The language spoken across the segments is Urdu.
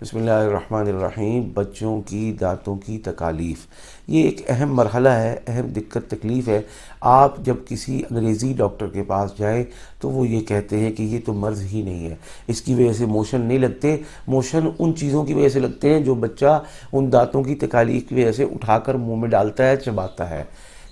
بسم اللہ الرحمن الرحیم۔ بچوں کی دانتوں کی تکالیف یہ ایک اہم مرحلہ ہے، اہم دقت تکلیف ہے۔ آپ جب کسی انگریزی ڈاکٹر کے پاس جائیں تو وہ یہ کہتے ہیں کہ یہ تو مرض ہی نہیں ہے، اس کی وجہ سے موشن نہیں لگتے۔ موشن ان چیزوں کی وجہ سے لگتے ہیں جو بچہ ان دانتوں کی تکالیف کی وجہ سے اٹھا کر منہ میں ڈالتا ہے، چباتا ہے،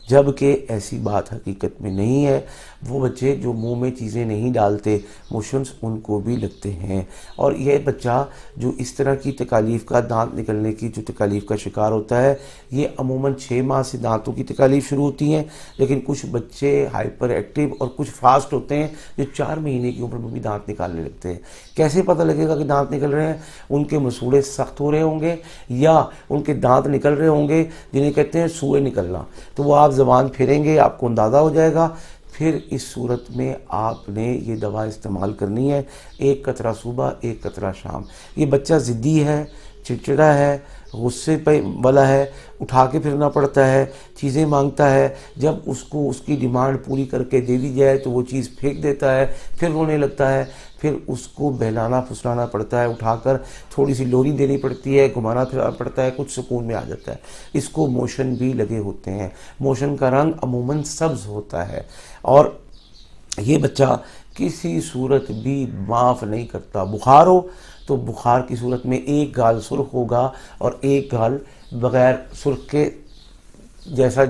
جبکہ ایسی بات حقیقت میں نہیں ہے۔ وہ بچے جو منہ میں چیزیں نہیں ڈالتے، موشنز ان کو بھی لگتے ہیں۔ اور یہ بچہ جو اس طرح کی تکالیف کا، دانت نکلنے کی جو تکالیف کا شکار ہوتا ہے، یہ عموماً 6 ماہ سے دانتوں کی تکالیف شروع ہوتی ہیں، لیکن کچھ بچے ہائپر ایکٹیو اور کچھ فاسٹ ہوتے ہیں جو 4 مہینے کی عمر میں بھی دانت نکالنے لگتے ہیں۔ کیسے پتہ لگے گا کہ دانت نکل رہے ہیں؟ ان کے مسوڑے سخت ہو رہے ہوں گے یا ان کے دانت نکل رہے ہوں گے جنہیں کہتے ہیں سوئے نکلنا، تو وہ آپ زبان پھیریں گے، آپ کو اندازہ ہو جائے گا۔ پھر اس صورت میں آپ نے یہ دوا استعمال کرنی ہے، 1 قطرہ صبح 1 قطرہ شام۔ یہ بچہ ضدی ہے، چڑچڑا ہے، غصے پہ والا ہے، اٹھا کے پھرنا پڑتا ہے، چیزیں مانگتا ہے، جب اس کو اس کی ڈیمانڈ پوری کر کے دے دی جائے تو وہ چیز پھینک دیتا ہے، پھر رونے لگتا ہے، پھر اس کو بہلانا پھسلانا پڑتا ہے، اٹھا کر تھوڑی سی لوری دینی پڑتی ہے، گھمانا پھرانا پڑتا ہے، کچھ سکون میں آ جاتا ہے۔ اس کو موشن بھی لگے ہوتے ہیں، موشن کا رنگ عموماً سبز ہوتا ہے، اور یہ بچہ کسی صورت بھی معاف نہیں کرتا۔ بخار ہو تو بخار کی صورت میں ایک گال سرخ ہوگا اور ایک گال بغیر سرخ کے، جیسا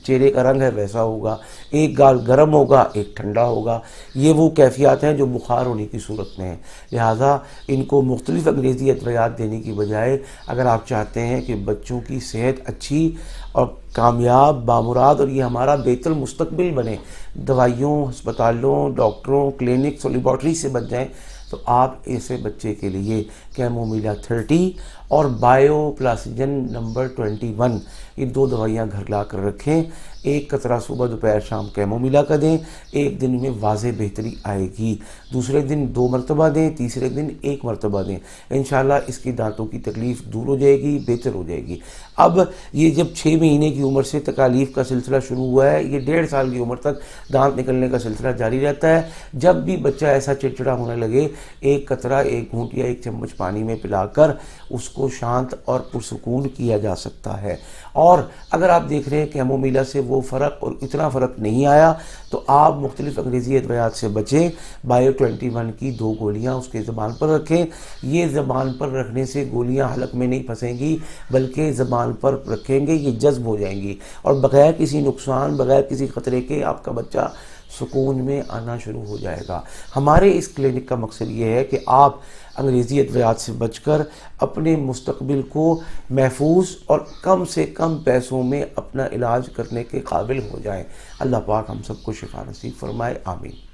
چہرے کا رنگ ہے ویسا ہوگا، ایک گال گرم ہوگا ایک ٹھنڈا ہوگا۔ یہ وہ کیفیات ہیں جو بخار ہونے کی صورت میں ہیں۔ لہٰذا ان کو مختلف انگریزی ادویات دینے کی بجائے، اگر آپ چاہتے ہیں کہ بچوں کی صحت اچھی اور کامیاب، بامراد، اور یہ ہمارا بہتر مستقبل بنے، دوائیوں، ہسپتالوں، ڈاکٹروں، کلینکس اور لیبارٹری سے بچ جائیں، تو آپ ایسے بچے کے لیے کیمومیلا 30 اور بایو پلاسیجن نمبر 21، یہ 2 دوائیاں گھر لا کر رکھیں۔ 1 قطرہ صبح دوپہر شام کیمومیلا کا دیں، ایک دن میں واضح بہتری آئے گی، دوسرے دن 2 مرتبہ دیں، تیسرے دن 1 مرتبہ دیں۔ انشاءاللہ اس کی دانتوں کی تکلیف دور ہو جائے گی، بہتر ہو جائے گی۔ اب یہ جب 6 مہینے کی عمر سے تکالیف کا سلسلہ شروع ہوا ہے، یہ 1.5 سال کی عمر تک دانت نکلنے کا سلسلہ جاری رہتا ہے۔ جب بھی بچہ ایسا چڑچڑا ہونے لگے، 1 قطرہ 1 گھونٹ یا 1 چمچ پانی میں پلا کر اس کو شانت اور پرسکون کیا جا سکتا ہے۔ اور اگر آپ دیکھ رہے ہیں کیمومیلا سے وہ فرق اور اتنا فرق نہیں آیا، تو آپ مختلف انگریزی ادویات سے بچیں۔ بایو 21 کی 2 گولیاں اس کے زبان پر رکھیں۔ یہ زبان پر رکھنے سے گولیاں حلق میں نہیں پھنسیں گی، بلکہ زبان پر رکھیں گے یہ جذب ہو جائیں گی، اور بغیر کسی نقصان، بغیر کسی خطرے کے آپ کا بچہ سکون میں آنا شروع ہو جائے گا۔ ہمارے اس کلینک کا مقصد یہ ہے کہ آپ انگریزی ادویات سے بچ کر اپنے مستقبل کو محفوظ اور کم سے کم پیسوں میں اپنا علاج کرنے کے قابل ہو جائیں۔ اللہ پاک ہم سب کو شفا نصیب فرمائے، آمین۔